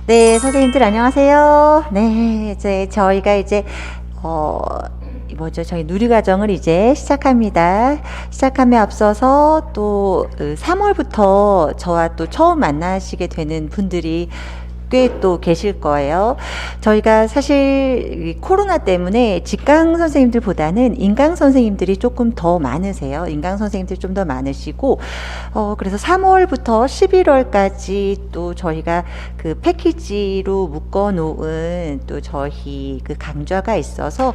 네, 선생님들 안녕하세요. 네, 저희가 이제 저희 누리과정을 이제 시작합니다. 시작함에 앞서서 또 3월부터 저와 또 처음 만나시게 되는 분들이 꽤 또 계실 거예요. 저희가 사실 이 코로나 때문에 직강 선생님들보다는 인강 선생님들이 조금 더 많으세요. 인강 선생님들이 좀 더 많으시고, 그래서 3월부터 11월까지 또 저희가 그 패키지로 묶어 놓은 또 저희 그 강좌가 있어서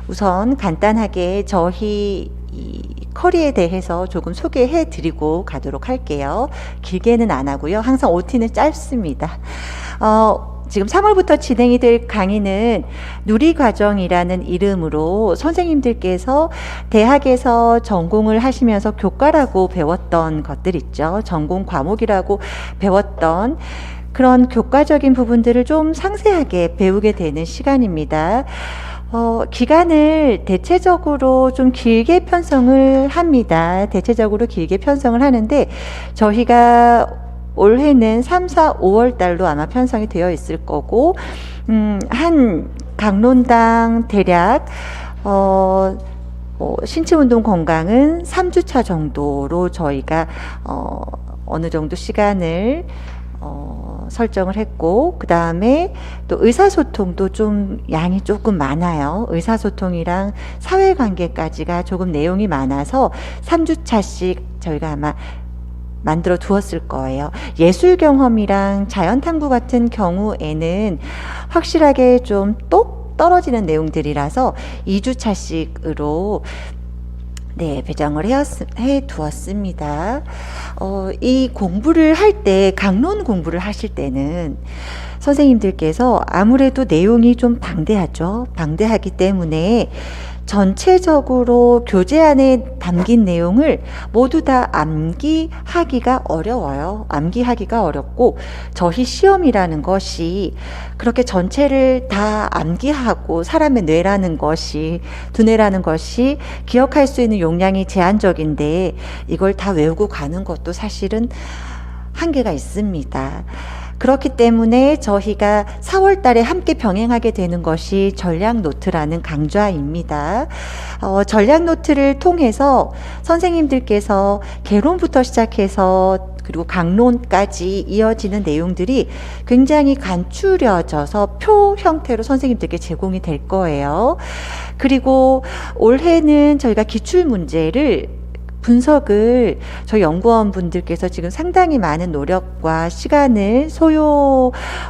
우선 간단하게 저희 이 커리에 대해서 조금 소개해 드리고 가도록 할게요. 길게는 안 하고요. 항상 OT는 짧습니다. 지금 3월부터 진행이 될 강의는 누리과정이라는 이름으로 선생님들께서 대학에서 전공을 하시면서 교과라고 배웠던 것들 있죠. 전공 과목이라고 배웠던 그런 교과적인 부분들을 좀 상세하게 배우게 되는 시간입니다. 기간을 대체적으로 좀 길게 편성을 합니다. 대체적으로 길게 편성을 하는데 저희가 올해는 3, 4, 5월 달로 아마 편성이 되어 있을 거고, 한 강론당 대략, 신체운동 건강은 3주차 정도로 저희가, 어느 정도 시간을, 설정을 했고, 그 다음에 또 의사소통도 좀 양이 조금 많아요. 의사소통이랑 사회관계까지가 조금 내용이 많아서 3주차씩 저희가 아마 만들어 두었을 거예요. 예술 경험이랑 자연 탐구 같은 경우에는 확실하게 좀 똑 떨어지는 내용들이라서 2주차씩으로 네, 배정을 해 두었습니다. 이 공부를 할 때, 강론 공부를 하실 때는 선생님들께서 아무래도 내용이 좀 방대하죠. 방대하기 때문에 전체적으로 교재 안에 담긴 내용을 모두 다 암기하기가 어려워요. 암기하기가 어렵고 저희 시험이라는 것이 그렇게 전체를 다 암기하고 사람의 뇌라는 것이 두뇌라는 것이 기억할 수 있는 용량이 제한적인데 이걸 다 외우고 가는 것도 사실은 한계가 있습니다. 그렇기 때문에 저희가 4월 달에 함께 병행하게 되는 것이 전략 노트라는 강좌입니다. 전략 노트를 통해서 선생님들께서 개론부터 시작해서 그리고 강론까지 이어지는 내용들이 굉장히 간추려져서 표 형태로 선생님들께 제공이 될 거예요. 그리고 올해는 저희가 기출문제를 분석을 저희 연구원 분들께서 지금 상당히 많은 노력과 시간을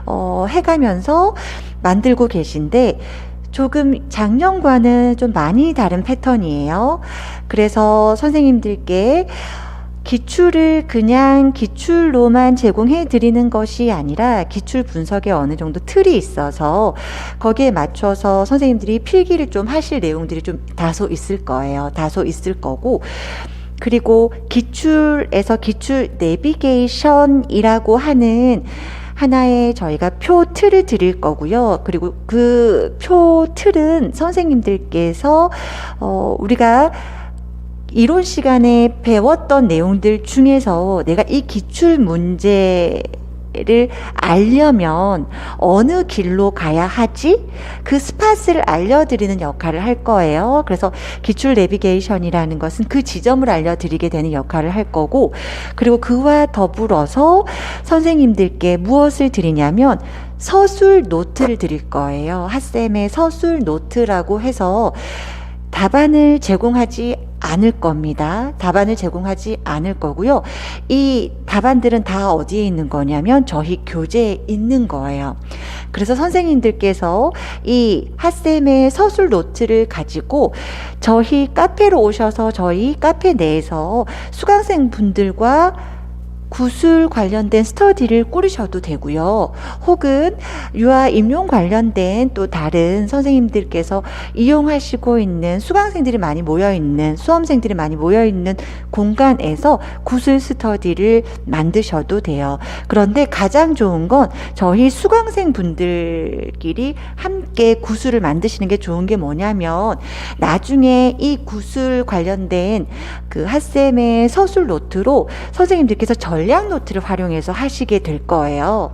소요해가면서 만들고 계신데 조금 작년과는 좀 많이 다른 패턴이에요. 그래서 선생님들께 기출을 그냥 기출로만 제공해 드리는 것이 아니라 기출 분석에 어느 정도 틀이 있어서 거기에 맞춰서 선생님들이 필기를 좀 하실 내용들이 좀 다소 있을 거예요. 다소 있을 거고 그리고 기출에서 기출 내비게이션이라고 하는 하나의 저희가 표 틀을 드릴 거고요. 그리고 그 표 틀은 선생님들께서 우리가 이론 시간에 배웠던 내용들 중에서 내가 이 기출 문제를 알려면 어느 길로 가야 하지? 그 스팟을 알려드리는 역할을 할 거예요. 그래서 기출 내비게이션이라는 것은 그 지점을 알려드리게 되는 역할을 할 거고, 그리고 그와 더불어서 선생님들께 무엇을 드리냐면 서술 노트를 드릴 거예요. 핫쌤의 서술 노트라고 해서 답안을 제공하지 않을 겁니다. 답안을 제공하지 않을 거고요. 이 답안들은 다 어디에 있는 거냐면 저희 교재에 있는 거예요. 그래서 선생님들께서 이 핫쌤의 서술 노트를 가지고 저희 카페로 오셔서 저희 카페 내에서 수강생 분들과 구술 관련된 스터디를 꾸리셔도 되고요. 혹은 유아 임용 관련된 또 다른 선생님들께서 이용하시고 있는 수강생들이 많이 모여있는 수험생들이 많이 모여있는 공간에서 구술 스터디를 만드셔도 돼요. 그런데 가장 좋은 건 저희 수강생 분들끼리 함께 구술을 만드시는 게 좋은 게 뭐냐면 나중에 이 구술 관련된 그 핫쌤의 서술 노트로 선생님들께서 전략 노트를 활용해서 하시게 될 거예요.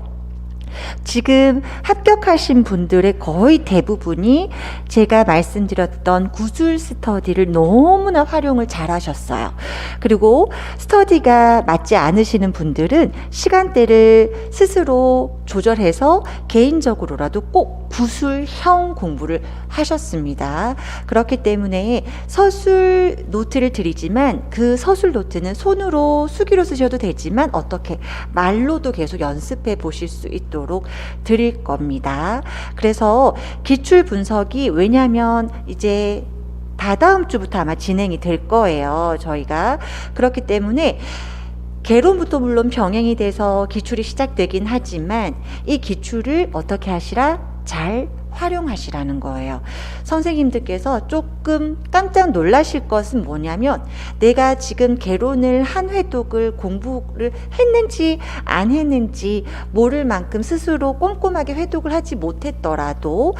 지금 합격하신 분들의 거의 대부분이 제가 말씀드렸던 구술 스터디를 너무나 활용을 잘 하셨어요. 그리고 스터디가 맞지 않으시는 분들은 시간대를 스스로 조절해서 개인적으로라도 꼭 구술형 공부를 하셨습니다. 그렇기 때문에 서술 노트를 드리지만 그 서술 노트는 손으로 수기로 쓰셔도 되지만 어떻게 말로도 계속 연습해 보실 수 있도록 드릴 겁니다. 그래서 기출 분석이 왜냐면 이제 다다음 주부터 아마 진행이 될 거예요. 저희가. 그렇기 때문에 개론부터 물론 병행이 돼서 기출이 시작되긴 하지만 이 기출을 어떻게 하시라? 잘 활용하시라는 거예요. 선생님들께서 조금 깜짝 놀라실 것은 뭐냐면 내가 지금 개론을 한 회독을 공부를 했는지 안 했는지 모를 만큼 스스로 꼼꼼하게 회독을 하지 못했더라도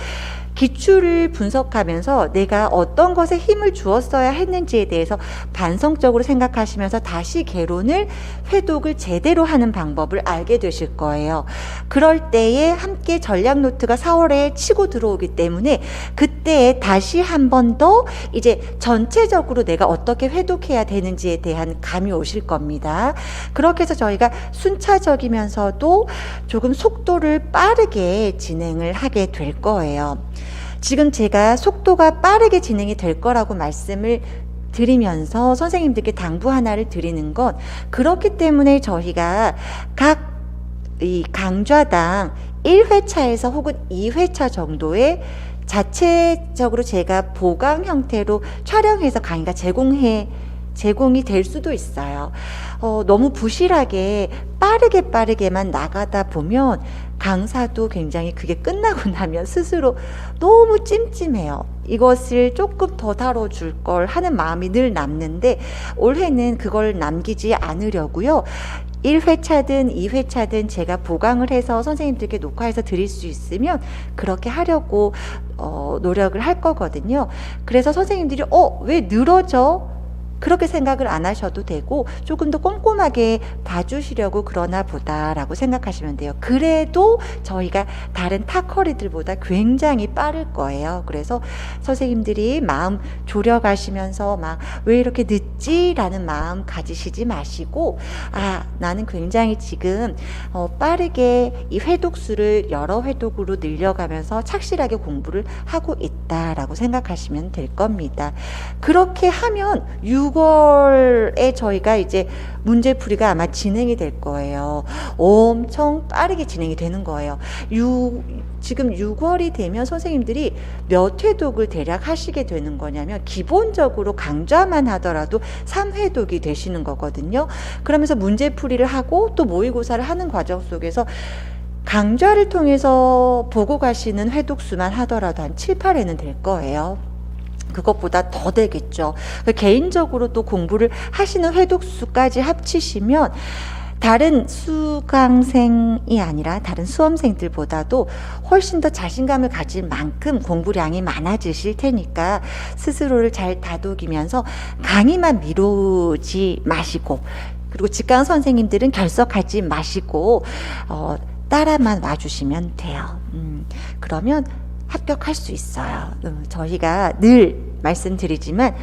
기출을 분석하면서 내가 어떤 것에 힘을 주었어야 했는지에 대해서 반성적으로 생각하시면서 다시 개론을 회독을 제대로 하는 방법을 알게 되실 거예요. 그럴 때에 함께 전략 노트가 4월에 치고 들어오기 때문에 그때에 다시 한 번 더 이제 전체적으로 내가 어떻게 회독해야 되는지에 대한 감이 오실 겁니다. 그렇게 해서 저희가 순차적이면서도 조금 속도를 빠르게 진행을 하게 될 거예요. 지금 제가 속도가 빠르게 진행이 될 거라고 말씀을 드리면서 선생님들께 당부 하나를 드리는 건 그렇기 때문에 저희가 각 이 강좌당 1회차에서 혹은 2회차 정도의 자체적으로 제가 보강 형태로 촬영해서 강의가 제공이 될 수도 있어요. 너무 부실하게 빠르게만 나가다 보면 강사도 굉장히 그게 끝나고 나면 스스로 너무 찜찜해요. 이것을 조금 더 다뤄줄 걸 하는 마음이 늘 남는데 올해는 그걸 남기지 않으려고요. 1회차든 2회차든 제가 보강을 해서 선생님들께 녹화해서 드릴 수 있으면 그렇게 하려고 노력을 할 거거든요. 그래서 선생님들이 왜 늘어져? 그렇게 생각을 안 하셔도 되고 조금 더 꼼꼼하게 봐주시려고 그러나 보다라고 생각하시면 돼요. 그래도 저희가 다른 타 커리들보다 굉장히 빠를 거예요. 그래서 선생님들이 마음 졸여가시면서 막 왜 이렇게 늦지? 라는 마음 가지시지 마시고 나는 굉장히 지금 빠르게 이 회독수를 여러 회독으로 늘려가면서 착실하게 공부를 하고 있다라고 생각하시면 될 겁니다. 그렇게 하면 6월에 저희가 이제 문제풀이가 아마 진행이 될 거예요. 엄청 빠르게 진행이 되는 거예요. 지금 6월이 되면 선생님들이 몇 회독을 대략 하시게 되는 거냐면 기본적으로 강좌만 하더라도 3회독이 되시는 거거든요. 그러면서 문제풀이를 하고 또 모의고사를 하는 과정 속에서 강좌를 통해서 보고 가시는 회독수만 하더라도 한 7, 8회는 될 거예요. 그것보다 더 되겠죠. 개인적으로 또 공부를 하시는 회독수까지 합치시면 다른 수강생이 아니라 다른 수험생들보다도 훨씬 더 자신감을 가질 만큼 공부량이 많아지실 테니까 스스로를 잘 다독이면서 강의만 미루지 마시고 그리고 직강 선생님들은 결석하지 마시고 따라만 와주시면 돼요. 그러면 합격할 수 있어요. 저희가 늘 말씀드리지만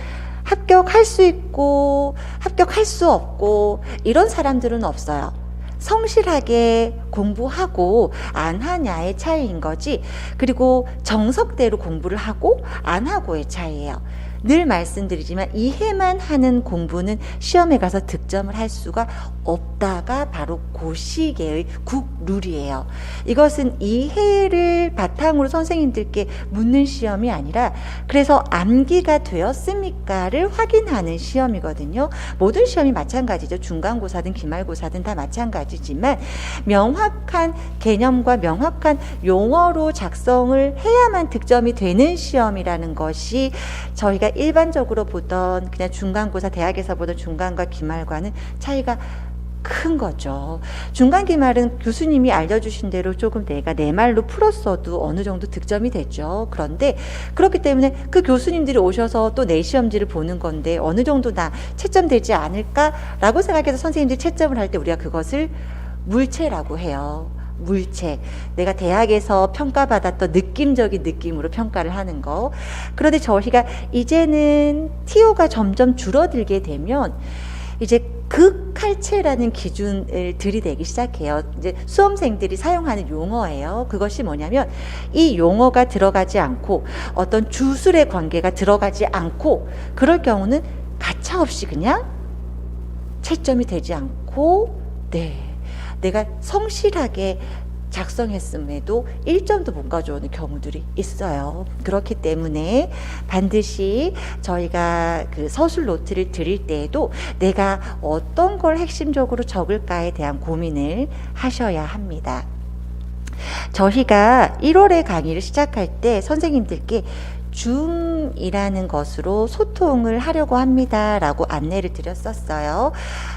합격할 수 있고 합격할 수 없고 이런 사람들은 없어요. 성실하게 공부하고 안 하냐의 차이인 거지 그리고 정석대로 공부를 하고 안 하고의 차이예요. 늘 말씀드리지만 이해만 하는 공부는 시험에 가서 득점을 할 수가 없다가 바로 그 시기의 국룰이에요. 이것은 이해를 바탕으로 선생님들께 묻는 시험이 아니라 그래서 암기가 되었습니까를 확인하는 시험이거든요. 모든 시험이 마찬가지죠. 중간고사든 기말고사든 다 마찬가지지만 명확한 개념과 명확한 용어로 작성을 해야만 득점이 되는 시험이라는 것이 저희가 일반적으로 보던 그냥 중간고사 대학에서 보던 중간과 기말과는 차이가 큰 거죠. 중간 기말은 교수님이 알려주신 대로 조금 내가 내 말로 풀었어도 어느 정도 득점이 되죠. 그런데 그렇기 때문에 그 교수님들이 오셔서 또 내 시험지를 보는 건데 어느 정도 나 채점 되지 않을까라고 생각해서 선생님들이 채점을 할 때 우리가 그것을 물체라고 해요. 물책, 내가 대학에서 평가받았던 느낌적인 느낌으로 평가를 하는 거. 그런데 저희가 이제는 TO가 점점 줄어들게 되면 이제 극할체라는 기준을 들이대기 시작해요. 이제 수험생들이 사용하는 용어예요. 그것이 뭐냐면 이 용어가 들어가지 않고 어떤 주술의 관계가 들어가지 않고 그럴 경우는 가차없이 그냥 채점이 되지 않고 내가 성실하게 작성했음에도 1점도 못 가져오는 경우들이 있어요. 그렇기 때문에 반드시 저희가 그 서술 노트를 드릴 때에도 내가 어떤 걸 핵심적으로 적을까에 대한 고민을 하셔야 합니다. 저희가 1월에 강의를 시작할 때 선생님들께 줌이라는 것으로 소통을 하려고 합니다 라고 안내를 드렸었어요.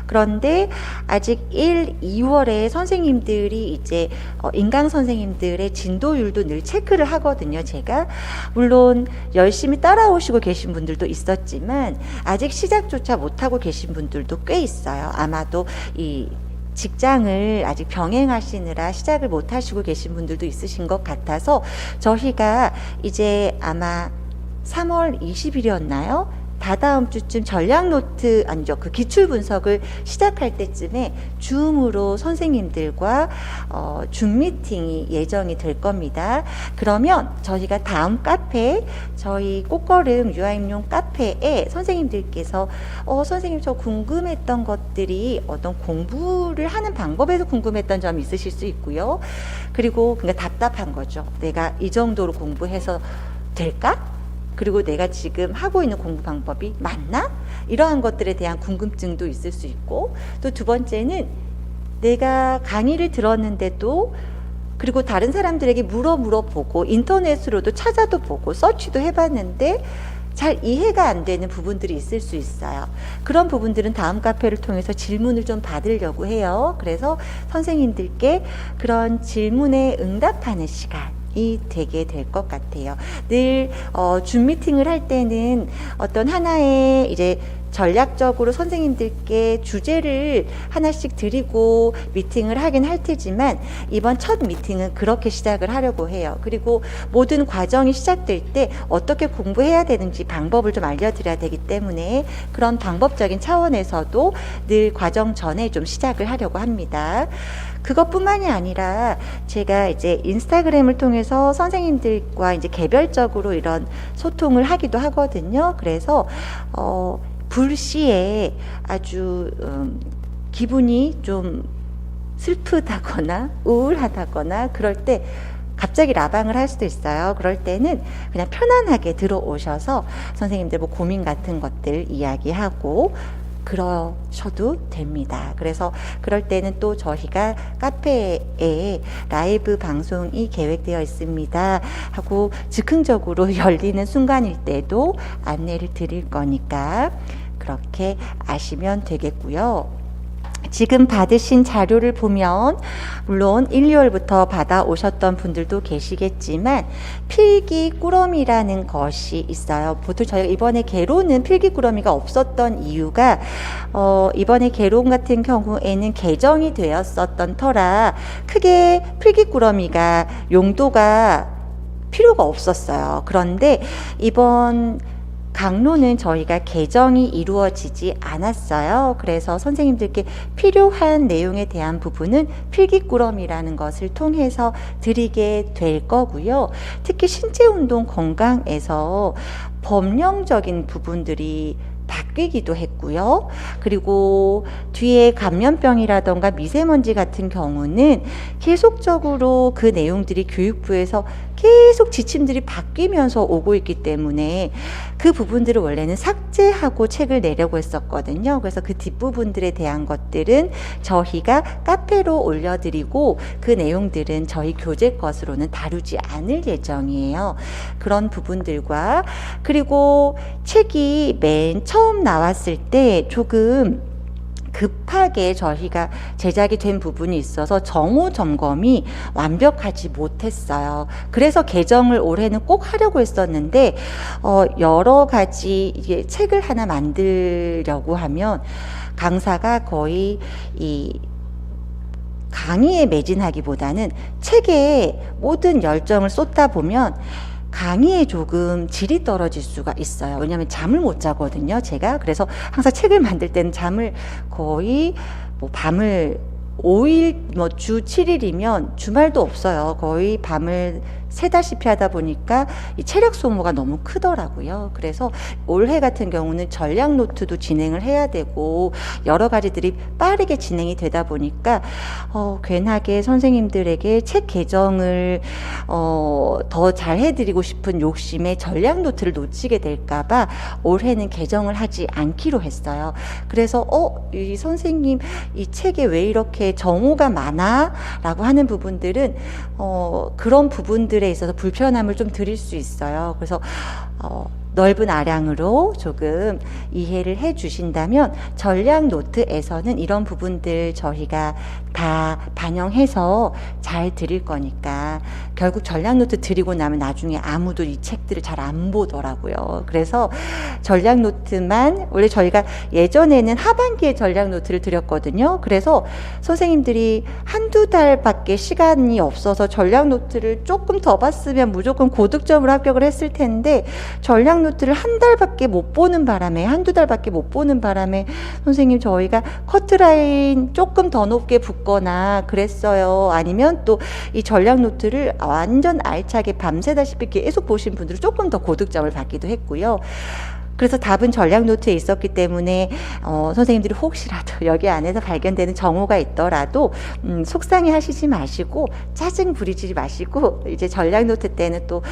그런데 아직 2월에 선생님들이 이제 인강 선생님들의 진도율도 늘 체크를 하거든요. 제가 물론 열심히 따라오시고 계신 분들도 있었지만 아직 시작조차 못하고 계신 분들도 꽤 있어요. 아마도 이 직장을 아직 병행하시느라 시작을 못 하시고 계신 분들도 있으신 것 같아서 저희가 이제 아마 3월 20일이었나요? 다다음 주쯤 전략 노트 아니죠, 그 기출 분석을 시작할 때쯤에 줌으로 선생님들과 줌 미팅이 예정이 될 겁니다. 그러면 저희가 다음 카페, 저희 꽃걸음 유아임용 카페에 선생님들께서 선생님 저 궁금했던 것들이 어떤 공부를 하는 방법에서 궁금했던 점이 있으실 수 있고요. 그리고 그러니까 답답한 거죠. 내가 이 정도로 공부해서 될까? 그리고 내가 지금 하고 있는 공부 방법이 맞나? 이러한 것들에 대한 궁금증도 있을 수 있고, 또 두 번째는 내가 강의를 들었는데도 그리고 다른 사람들에게 물어보고 인터넷으로도 찾아도 보고 서치도 해봤는데 잘 이해가 안 되는 부분들이 있을 수 있어요. 그런 부분들은 다음 카페를 통해서 질문을 좀 받으려고 해요. 그래서 선생님들께 그런 질문에 응답하는 시간 이 되게 될 것 같아요. 늘 줌 미팅을 할 때는 어떤 하나의 이제 전략적으로 선생님들께 주제를 하나씩 드리고 미팅을 하긴 할 테지만 이번 첫 미팅은 그렇게 시작을 하려고 해요. 그리고 모든 과정이 시작될 때 어떻게 공부해야 되는지 방법을 좀 알려드려야 되기 때문에 그런 방법적인 차원에서도 늘 과정 전에 좀 시작을 하려고 합니다. 그것뿐만이 아니라 제가 이제 인스타그램을 통해서 선생님들과 이제 개별적으로 이런 소통을 하기도 하거든요. 그래서 불시에 아주 기분이 좀 슬프다거나 우울하다거나 그럴 때 갑자기 라방을 할 수도 있어요. 그럴 때는 그냥 편안하게 들어오셔서 선생님들 뭐 고민 같은 것들 이야기하고 그러셔도 됩니다. 그래서 그럴 때는 또 저희가 카페에 라이브 방송이 계획되어 있습니다 하고 즉흥적으로 열리는 순간일 때도 안내를 드릴 거니까 그렇게 아시면 되겠고요. 지금 받으신 자료를 보면 물론 1, 2월부터 받아오셨던 분들도 계시겠지만 필기꾸러미라는 것이 있어요. 보통 저희가 이번에 개론은 필기꾸러미가 없었던 이유가 이번에 개론 같은 경우에는 개정이 되었었던 터라 크게 필기꾸러미가 용도가 필요가 없었어요. 그런데 이번 강론은 저희가 개정이 이루어지지 않았어요. 그래서 선생님들께 필요한 내용에 대한 부분은 필기꾸러미라는 것을 통해서 드리게 될 거고요. 특히 신체운동 건강에서 법령적인 부분들이 바뀌기도 했고요. 그리고 뒤에 감염병이라던가 미세먼지 같은 경우는 계속적으로 그 내용들이 교육부에서 계속 지침들이 바뀌면서 오고 있기 때문에 그 부분들을 원래는 삭제하고 책을 내려고 했었거든요. 그래서 그 뒷부분들에 대한 것들은 저희가 카페로 올려드리고 그 내용들은 저희 교재 것으로는 다루지 않을 예정이에요. 그런 부분들과 그리고 책이 맨 처음 나왔을 때 조금 급하게 저희가 제작이 된 부분이 있어서 정호 점검이 완벽하지 못했어요. 그래서 개정을 올해는 꼭 하려고 했었는데 여러 가지 이게 책을 하나 만들려고 하면 강사가 거의 이 강의에 매진하기보다는 책에 모든 열정을 쏟다 보면 강의에 조금 질이 떨어질 수가 있어요. 왜냐하면 잠을 못 자거든요, 제가. 그래서 항상 책을 만들 때는 잠을 거의 뭐 밤을 5일, 뭐 주 7일이면 주말도 없어요. 거의 밤을 새다시피 하다 보니까 이 체력 소모가 너무 크더라고요. 그래서 올해 같은 경우는 전략 노트도 진행을 해야 되고 여러 가지들이 빠르게 진행이 되다 보니까 괜하게 선생님들에게 책 개정을 더 잘 해드리고 싶은 욕심에 전략 노트를 놓치게 될까봐 올해는 개정을 하지 않기로 했어요. 그래서 이 선생님 이 책에 왜 이렇게 정오가 많아? 라고 하는 부분들은 그런 부분들에 있어서 불편함을 좀 드릴 수 있어요. 그래서 넓은 아량으로 조금 이해를 해 주신다면 전략 노트에서는 이런 부분들 저희가 다 반영해서 잘 드릴 거니까 결국 전략 노트 드리고 나면 나중에 아무도 이 책들을 잘 안 보더라고요. 그래서 전략 노트만 원래 저희가 예전에는 하반기에 전략 노트를 드렸거든요. 그래서 선생님들이 한두 달밖에 시간이 없어서 전략 노트를 조금 더 봤으면 무조건 고득점으로 합격을 했을 텐데 전략 노트를 한두 달밖에 못 보는 바람에 선생님 저희가 커트라인 조금 더 높게 붓거나 그랬어요. 아니면 또 이 전략 노트를 완전 알차게 밤새다시피 계속 보신 분들은 조금 더 고득점을 받기도 했고요. 그래서 답은 전략 노트에 있었기 때문에 선생님들이 혹시라도 여기 안에서 발견되는 정오가 있더라도 속상해 하시지 마시고 짜증 부리지 마시고 이제 전략 노트 때는 또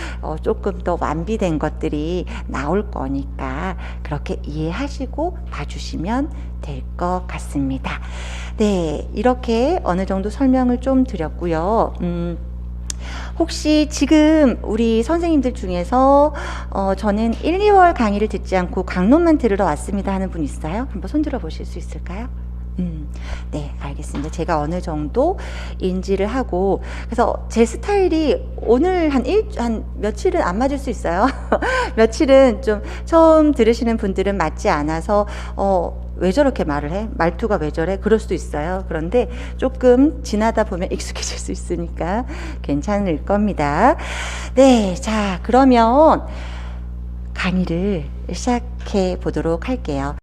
조금 더 완비된 것들이 나올 거니까 그렇게 이해하시고 봐주시면 될 것 같습니다. 네, 이렇게 어느 정도 설명을 좀 드렸고요. 혹시 지금 우리 선생님들 중에서 저는 1, 2월 강의를 듣지 않고 강론만 들으러 왔습니다 하는 분 있어요? 한번 손들어 보실 수 있을까요? 네, 알겠습니다. 제가 어느 정도 인지를 하고, 그래서 제 스타일이 오늘 한 며칠은 안 맞을 수 있어요. 며칠은 좀 처음 들으시는 분들은 맞지 않아서, 왜 저렇게 말을 해? 말투가 왜 저래? 그럴 수도 있어요. 그런데 조금 지나다 보면 익숙해질 수 있으니까 괜찮을 겁니다. 네, 자, 그러면 강의를 시작해 보도록 할게요.